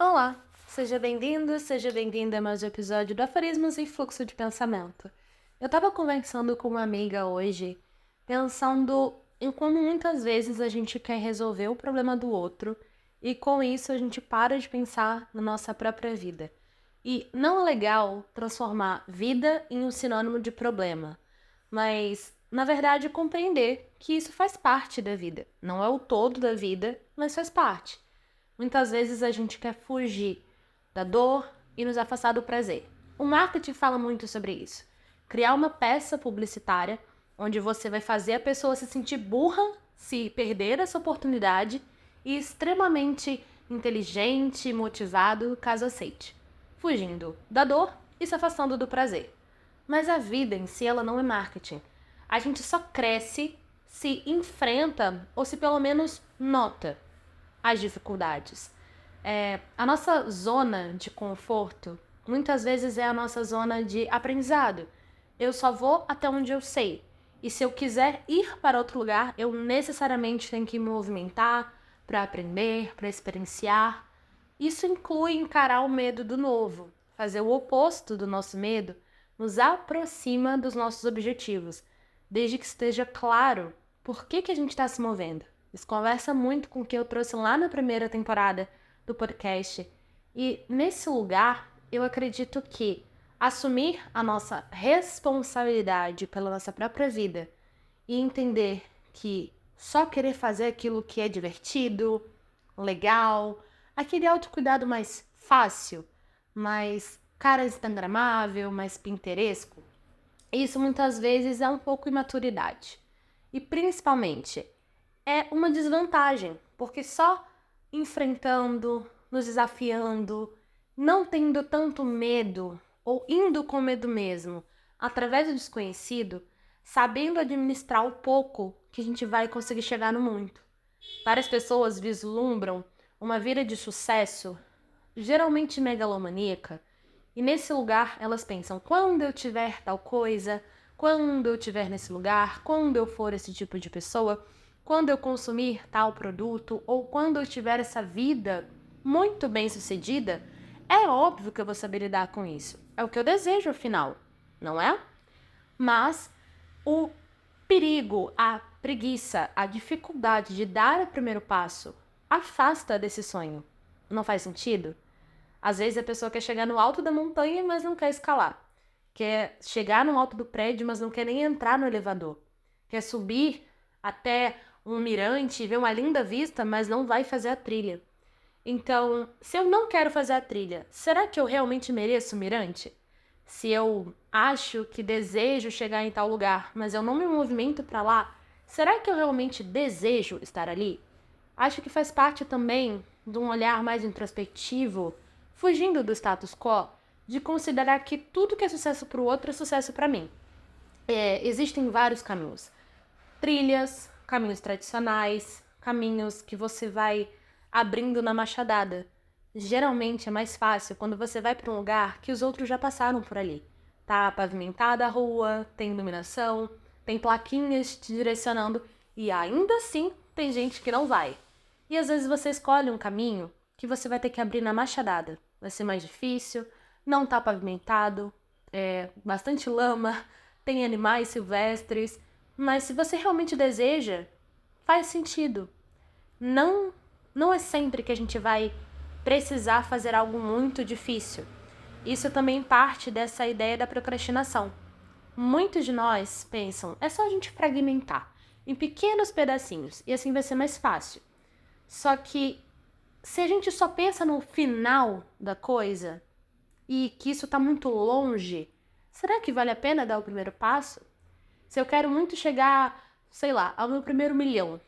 Olá, seja bem-vindo, seja bem-vinda a mais um episódio do Aforismos e Fluxo de Pensamento. Eu estava conversando com uma amiga hoje, pensando em como muitas vezes a gente quer resolver o problema do outro e com isso a gente para de pensar na nossa própria vida. E não é legal transformar vida em um sinônimo de problema, mas, na verdade, compreender que isso faz parte da vida. Não é o todo da vida, mas faz parte. Muitas vezes a gente quer fugir da dor e nos afastar do prazer. O marketing fala muito sobre isso. Criar uma peça publicitária onde você vai fazer a pessoa se sentir burra se perder essa oportunidade e extremamente inteligente e motivado caso aceite, fugindo da dor e se afastando do prazer. Mas a vida em si, ela não é marketing. A gente só cresce se enfrenta ou se pelo menos nota as dificuldades. A nossa zona de conforto muitas vezes é a nossa zona de aprendizado. Eu só vou até onde eu sei. E se eu quiser ir para outro lugar, eu necessariamente tenho que me movimentar para aprender, para experienciar. Isso inclui encarar o medo do novo. Fazer o oposto do nosso medo nos aproxima dos nossos objetivos, desde que esteja claro por que a gente está se movendo. Isso conversa muito com o que eu trouxe lá na primeira temporada do podcast. E nesse lugar, eu acredito que assumir a nossa responsabilidade pela nossa própria vida e entender que só querer fazer aquilo que é divertido, legal, aquele autocuidado mais fácil, mais cara instagramável, mais pinteresco, isso muitas vezes é um pouco imaturidade. E principalmente é uma desvantagem, porque só enfrentando, nos desafiando, não tendo tanto medo, ou indo com medo mesmo, através do desconhecido, sabendo administrar o pouco que a gente vai conseguir chegar no muito. Várias pessoas vislumbram uma vida de sucesso, geralmente megalomaníaca, e nesse lugar elas pensam, quando eu tiver tal coisa, quando eu estiver nesse lugar, quando eu for esse tipo de pessoa, quando eu consumir tal produto, ou quando eu tiver essa vida muito bem sucedida, é óbvio que eu vou saber lidar com isso. É o que eu desejo, afinal, não é? Mas o perigo, a preguiça, a dificuldade de dar o primeiro passo afasta desse sonho. Não faz sentido? Às vezes a pessoa quer chegar no alto da montanha, mas não quer escalar. Quer chegar no alto do prédio, mas não quer nem entrar no elevador. Quer subir até um mirante e ver uma linda vista, mas não vai fazer a trilha. Então, se eu não quero fazer a trilha, será que eu realmente mereço o mirante? Se eu acho que desejo chegar em tal lugar, mas eu não me movimento para lá, será que eu realmente desejo estar ali? Acho que faz parte também de um olhar mais introspectivo, fugindo do status quo, de considerar que tudo que é sucesso para o outro é sucesso para mim. Existem vários caminhos. Trilhas, caminhos tradicionais, caminhos que você vai abrindo na machadada. Geralmente é mais fácil quando você vai para um lugar que os outros já passaram por ali. Tá pavimentada a rua, tem iluminação, tem plaquinhas te direcionando e ainda assim tem gente que não vai. E às vezes você escolhe um caminho que você vai ter que abrir na machadada. Vai ser mais difícil, não tá pavimentado, bastante lama, tem animais silvestres, mas se você realmente deseja, faz sentido. Não, não é sempre que a gente vai precisar fazer algo muito difícil. Isso também parte dessa ideia da procrastinação. Muitos de nós pensam, é só a gente fragmentar em pequenos pedacinhos e assim vai ser mais fácil. Só que se a gente só pensa no final da coisa e que isso está muito longe, será que vale a pena dar o primeiro passo? Se eu quero muito chegar, sei lá, ao meu primeiro milhão,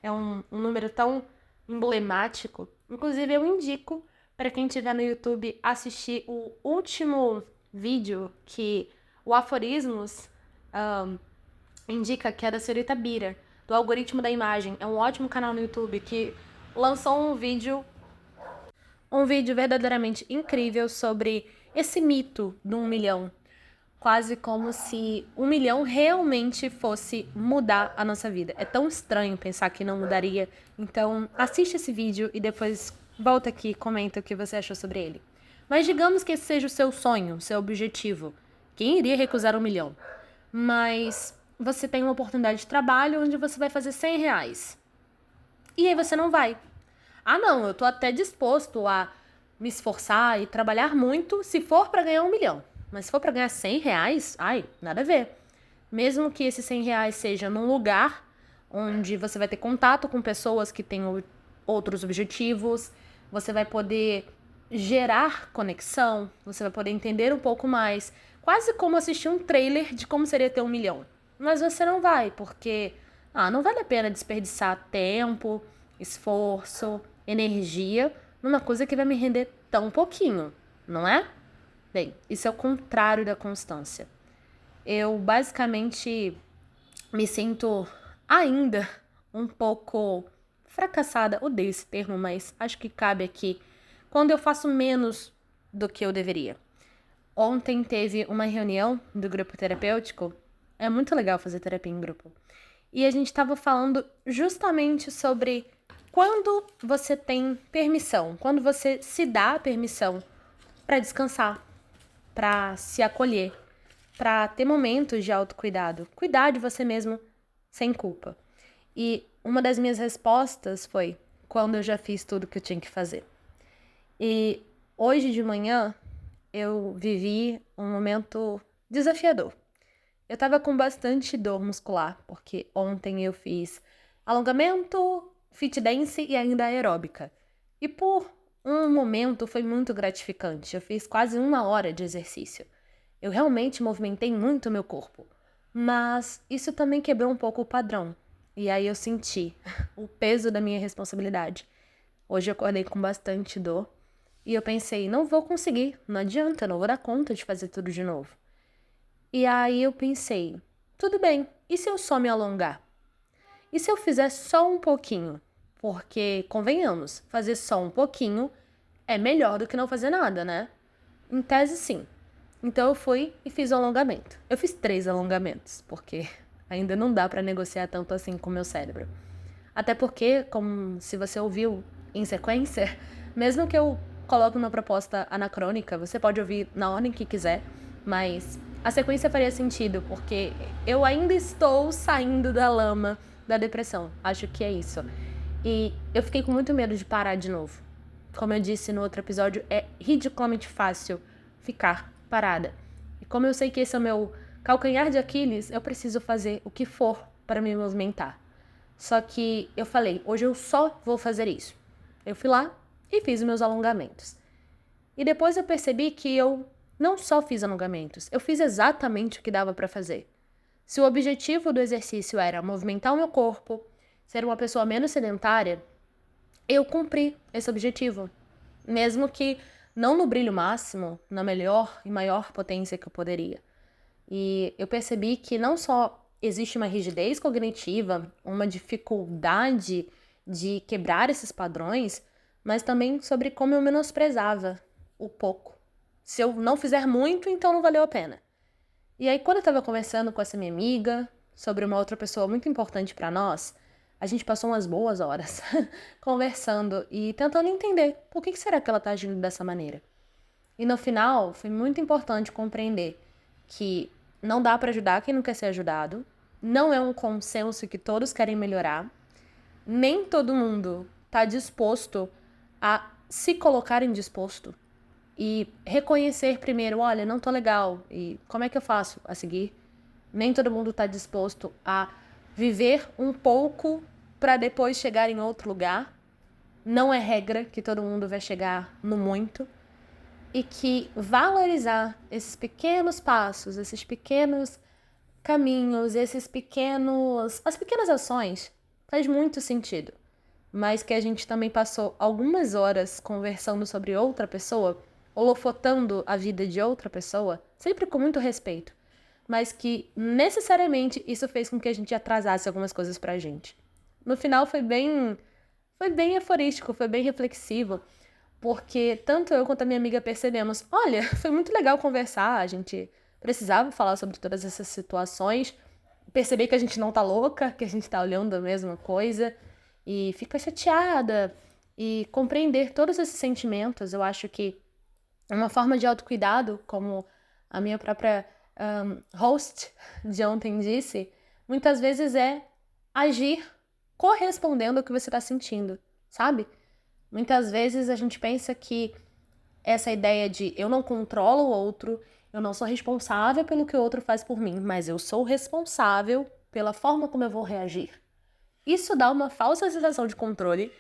é um número tão emblemático. Inclusive, eu indico para quem estiver no YouTube assistir o último vídeo que o Aforismos indica, que é da senhorita Bira, do Algoritmo da Imagem. É um ótimo canal no YouTube que lançou um vídeo verdadeiramente incrível sobre esse mito do 1 milhão. Quase como se 1 milhão realmente fosse mudar a nossa vida. É tão estranho pensar que não mudaria. Então, assiste esse vídeo e depois volta aqui e comenta o que você achou sobre ele. Mas digamos que esse seja o seu sonho, seu objetivo. Quem iria recusar 1 milhão? Mas você tem uma oportunidade de trabalho onde você vai fazer R$ 100. E aí você não vai. Ah, não, eu tô até disposto a me esforçar e trabalhar muito se for para ganhar 1 milhão. Mas se for para ganhar R$ 100, ai, nada a ver. Mesmo que esses R$ 100 seja num lugar onde você vai ter contato com pessoas que têm outros objetivos, você vai poder gerar conexão, você vai poder entender um pouco mais, quase como assistir um trailer de como seria ter 1 milhão. Mas você não vai, porque não vale a pena desperdiçar tempo, esforço, energia numa coisa que vai me render tão pouquinho, não é? Bem, isso é o contrário da constância. Eu basicamente me sinto ainda um pouco fracassada, odeio esse termo, mas acho que cabe aqui, quando eu faço menos do que eu deveria. Ontem teve uma reunião do grupo terapêutico, é muito legal fazer terapia em grupo, e a gente estava falando justamente sobre quando você tem permissão, quando você se dá permissão para descansar, para se acolher, para ter momentos de autocuidado, cuidar de você mesmo sem culpa. E uma das minhas respostas foi quando eu já fiz tudo que eu tinha que fazer. E hoje de manhã eu vivi um momento desafiador. Eu tava com bastante dor muscular, porque ontem eu fiz alongamento, fit dance e ainda aeróbica. E por um momento foi muito gratificante. Eu fiz quase 1 hora de exercício. Eu realmente movimentei muito o meu corpo. Mas isso também quebrou um pouco o padrão. E aí eu senti o peso da minha responsabilidade. Hoje eu acordei com bastante dor. E eu pensei, não vou conseguir, não adianta, não vou dar conta de fazer tudo de novo. E aí eu pensei, tudo bem, e se eu só me alongar? E se eu fizer só um pouquinho? Porque, convenhamos, fazer só um pouquinho é melhor do que não fazer nada, né? Em tese, sim. Então eu fui e fiz o alongamento. Eu fiz 3 alongamentos, porque ainda não dá pra negociar tanto assim com o meu cérebro. Até porque, como se você ouviu em sequência, mesmo que eu coloque uma proposta anacrônica, você pode ouvir na ordem que quiser, mas a sequência faria sentido, porque eu ainda estou saindo da lama da depressão. Acho que é isso. E eu fiquei com muito medo de parar de novo. Como eu disse no outro episódio, é ridiculamente fácil ficar parada. E como eu sei que esse é o meu calcanhar de Aquiles, eu preciso fazer o que for para me movimentar. Só que eu falei, hoje eu só vou fazer isso. Eu fui lá e fiz os meus alongamentos. E depois eu percebi que eu não só fiz alongamentos, eu fiz exatamente o que dava para fazer. Se o objetivo do exercício era movimentar o meu corpo, ser uma pessoa menos sedentária, eu cumpri esse objetivo. Mesmo que não no brilho máximo, na melhor e maior potência que eu poderia. E eu percebi que não só existe uma rigidez cognitiva, uma dificuldade de quebrar esses padrões, mas também sobre como eu menosprezava o pouco. Se eu não fizer muito, então não valeu a pena. E aí, quando eu tava conversando com essa minha amiga sobre uma outra pessoa muito importante pra nós, a gente passou umas boas horas conversando e tentando entender por que será que ela tá agindo dessa maneira. E no final, foi muito importante compreender que não dá pra ajudar quem não quer ser ajudado, não é um consenso que todos querem melhorar, nem todo mundo tá disposto a se colocar indisposto e reconhecer primeiro, olha, não tô legal, e como é que eu faço a seguir? Nem todo mundo tá disposto a viver um pouco para depois chegar em outro lugar. Não é regra que todo mundo vai chegar no muito. E que valorizar esses pequenos passos, esses pequenos caminhos, as pequenas ações, faz muito sentido. Mas que a gente também passou algumas horas conversando sobre outra pessoa, holofoteando a vida de outra pessoa, sempre com muito respeito, mas que necessariamente isso fez com que a gente atrasasse algumas coisas pra gente. No final foi bem aforístico, foi bem reflexivo, porque tanto eu quanto a minha amiga percebemos, olha, foi muito legal conversar, a gente precisava falar sobre todas essas situações, perceber que a gente não tá louca, que a gente tá olhando a mesma coisa, e fica chateada, e compreender todos esses sentimentos. Eu acho que uma forma de autocuidado, como a minha própria host de ontem disse, muitas vezes é agir correspondendo ao que você está sentindo, sabe? Muitas vezes a gente pensa que essa ideia de eu não controlo o outro, eu não sou responsável pelo que o outro faz por mim, mas eu sou responsável pela forma como eu vou reagir. Isso dá uma falsa sensação de controle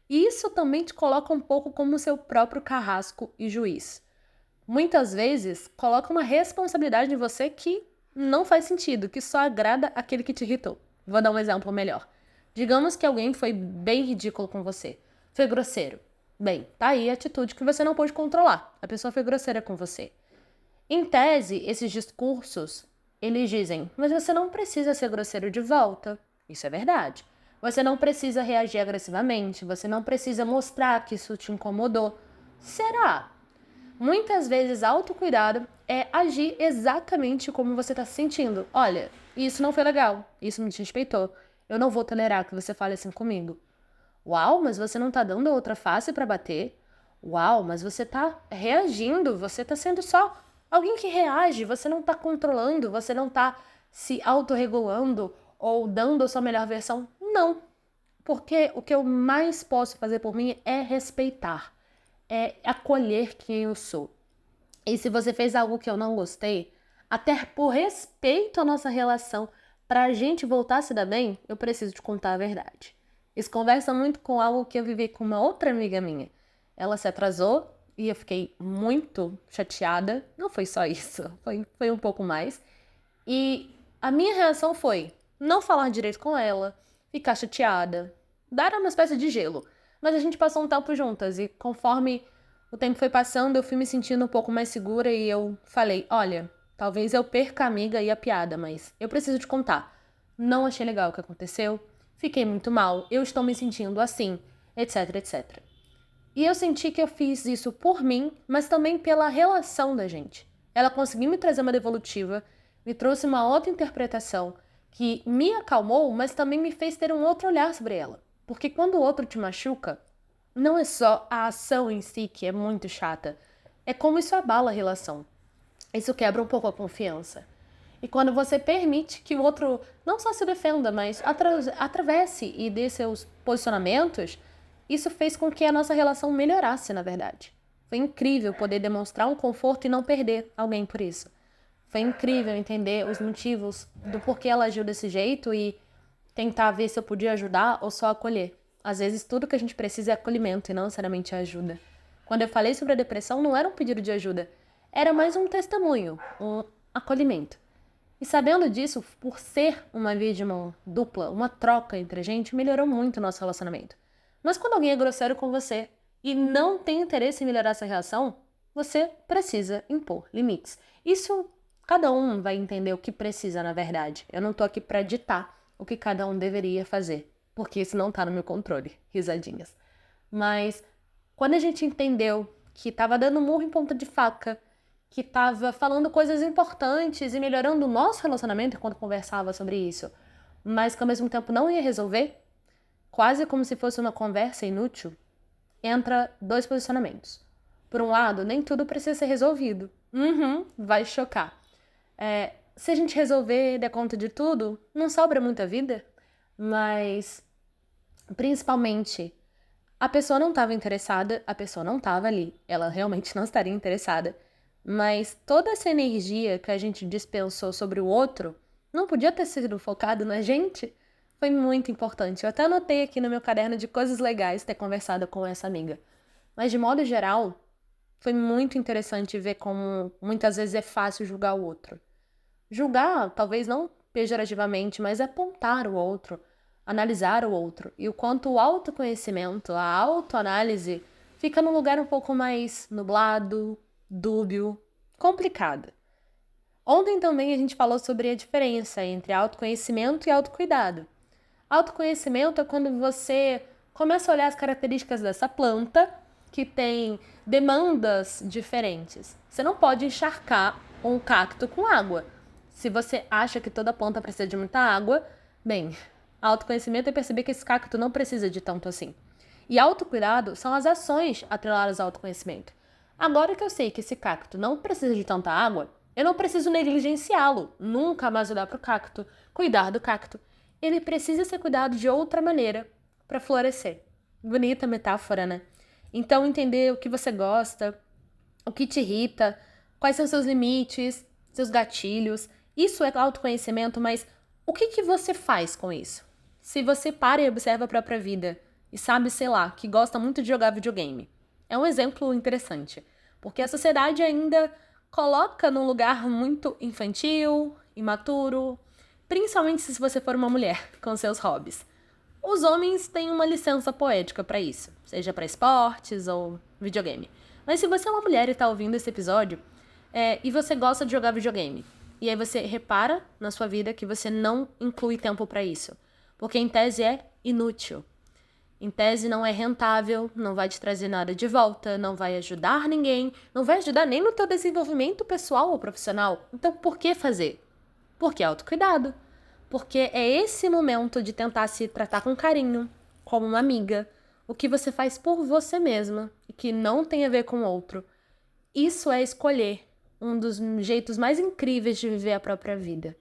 e isso também te coloca um pouco como seu próprio carrasco e juiz. Muitas vezes, coloca uma responsabilidade em você que não faz sentido, que só agrada aquele que te irritou. Vou dar um exemplo melhor. Digamos que alguém foi bem ridículo com você, foi grosseiro. Bem, tá aí a atitude que você não pôde controlar. A pessoa foi grosseira com você. Em tese, esses discursos, eles dizem, mas você não precisa ser grosseiro de volta. Isso é verdade. Você não precisa reagir agressivamente, você não precisa mostrar que isso te incomodou. Será? Muitas vezes, autocuidado é agir exatamente como você está se sentindo. Olha, isso não foi legal, isso me desrespeitou. Eu não vou tolerar que você fale assim comigo. Uau, mas você não tá dando outra face para bater? Uau, mas você tá reagindo, você tá sendo só alguém que reage, você não tá controlando, você não tá se autorregulando ou dando a sua melhor versão. Não, porque o que eu mais posso fazer por mim é respeitar, é acolher quem eu sou. E se você fez algo que eu não gostei, até por respeito à nossa relação, pra gente voltar a se dar bem, eu preciso te contar a verdade. Isso conversa muito com algo que eu vivi com uma outra amiga minha. Ela se atrasou e eu fiquei muito chateada. Não foi só isso, foi um pouco mais. E a minha reação foi não falar direito com ela, ficar chateada, dar uma espécie de gelo. Mas a gente passou um tempo juntas e conforme o tempo foi passando, eu fui me sentindo um pouco mais segura e eu falei, olha, talvez eu perca a amiga e a piada, mas eu preciso te contar. Não achei legal o que aconteceu, fiquei muito mal, eu estou me sentindo assim, etc, etc. E eu senti que eu fiz isso por mim, mas também pela relação da gente. Ela conseguiu me trazer uma devolutiva, me trouxe uma outra interpretação que me acalmou, mas também me fez ter um outro olhar sobre ela. Porque quando o outro te machuca, não é só a ação em si que é muito chata, é como isso abala a relação. Isso quebra um pouco a confiança. E quando você permite que o outro não só se defenda, mas atravesse e dê seus posicionamentos, isso fez com que a nossa relação melhorasse, na verdade. Foi incrível poder demonstrar um conforto e não perder alguém por isso. Foi incrível entender os motivos do porquê ela agiu desse jeito e tentar ver se eu podia ajudar ou só acolher. Às vezes tudo que a gente precisa é acolhimento e não necessariamente ajuda. Quando eu falei sobre a depressão, não era um pedido de ajuda, era mais um testemunho, um acolhimento. E sabendo disso, por ser uma via de mão dupla, uma troca entre a gente, melhorou muito o nosso relacionamento. Mas quando alguém é grosseiro com você e não tem interesse em melhorar essa relação, você precisa impor limites. Isso, cada um vai entender o que precisa, na verdade. Eu não tô aqui pra ditar o que cada um deveria fazer, porque isso não tá no meu controle. Risadinhas. Mas quando a gente entendeu que tava dando murro em ponta de faca, que tava falando coisas importantes e melhorando o nosso relacionamento enquanto conversava sobre isso, mas que ao mesmo tempo não ia resolver, quase como se fosse uma conversa inútil, entra dois posicionamentos. Por um lado, nem tudo precisa ser resolvido. Vai chocar. Se a gente resolver der conta de tudo, não sobra muita vida, mas principalmente a pessoa não estava interessada, a pessoa não estava ali, ela realmente não estaria interessada, mas toda essa energia que a gente dispensou sobre o outro não podia ter sido focado na gente. Foi muito importante. Eu até anotei aqui no meu caderno de coisas legais ter conversado com essa amiga. Mas de modo geral, foi muito interessante ver como muitas vezes é fácil julgar o outro. Julgar, talvez não pejorativamente, mas apontar o outro, analisar o outro. E o quanto o autoconhecimento, a autoanálise, fica num lugar um pouco mais nublado, dúbio, complicado. Ontem também a gente falou sobre a diferença entre autoconhecimento e autocuidado. Autoconhecimento é quando você começa a olhar as características dessa planta que tem demandas diferentes. Você não pode encharcar um cacto com água. Se você acha que toda planta precisa de muita água, bem, autoconhecimento é perceber que esse cacto não precisa de tanto assim. E autocuidado são as ações atreladas ao autoconhecimento. Agora que eu sei que esse cacto não precisa de tanta água, eu não preciso negligenciá-lo, nunca mais olhar para o cacto, cuidar do cacto. Ele precisa ser cuidado de outra maneira para florescer. Bonita metáfora, né? Então, entender o que você gosta, o que te irrita, quais são seus limites, seus gatilhos. Isso é autoconhecimento, mas o que você faz com isso? Se você para e observa a própria vida e sabe, sei lá, que gosta muito de jogar videogame. É um exemplo interessante, porque a sociedade ainda coloca num lugar muito infantil, imaturo, principalmente se você for uma mulher com seus hobbies. Os homens têm uma licença poética para isso, seja para esportes ou videogame. Mas se você é uma mulher e tá ouvindo esse episódio, e você gosta de jogar videogame, e aí você repara na sua vida que você não inclui tempo para isso, porque em tese é inútil. Em tese não é rentável, não vai te trazer nada de volta, não vai ajudar ninguém, não vai ajudar nem no teu desenvolvimento pessoal ou profissional. Então por que fazer? Porque é autocuidado. Porque é esse momento de tentar se tratar com carinho, como uma amiga, o que você faz por você mesma e que não tem a ver com o outro. Isso é escolher um dos jeitos mais incríveis de viver a própria vida.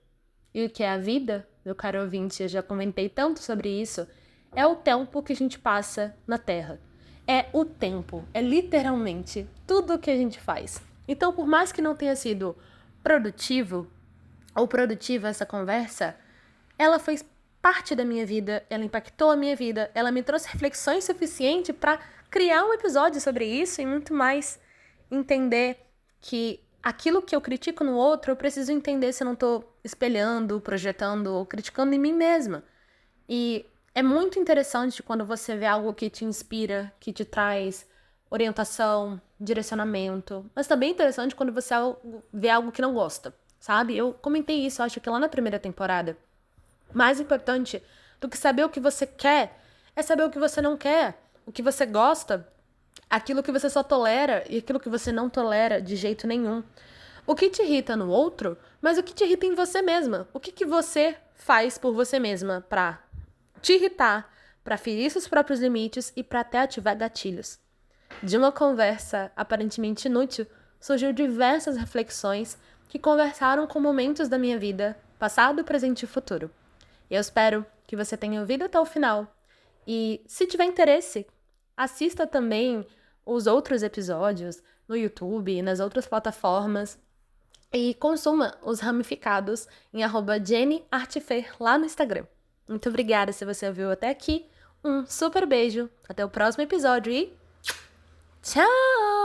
E o que é a vida, meu caro ouvinte, eu já comentei tanto sobre isso, é o tempo que a gente passa na Terra. É o tempo, é literalmente tudo o que a gente faz. Então, por mais que não tenha sido produtivo ou produtiva essa conversa, ela fez parte da minha vida, ela impactou a minha vida, ela me trouxe reflexões suficientes para criar um episódio sobre isso e muito mais. Entender que aquilo que eu critico no outro, eu preciso entender se eu não tô espelhando, projetando ou criticando em mim mesma. E é muito interessante quando você vê algo que te inspira, que te traz orientação, direcionamento. Mas também é interessante quando você vê algo que não gosta, sabe? Eu comentei isso, acho que lá na primeira temporada. Mais importante do que saber o que você quer é saber o que você não quer, o que você gosta, aquilo que você só tolera e aquilo que você não tolera de jeito nenhum. O que te irrita no outro, mas o que te irrita em você mesma. O que você faz por você mesma pra te irritar, pra ferir seus próprios limites e pra até ativar gatilhos. De uma conversa aparentemente inútil, surgiu diversas reflexões que conversaram com momentos da minha vida, passado, presente e futuro. Eu espero que você tenha ouvido até o final. E, se tiver interesse, assista também os outros episódios no YouTube e nas outras plataformas. E consuma os ramificados em @JennyArtFer lá no Instagram. Muito obrigada se você ouviu até aqui. Um super beijo. Até o próximo episódio e tchau!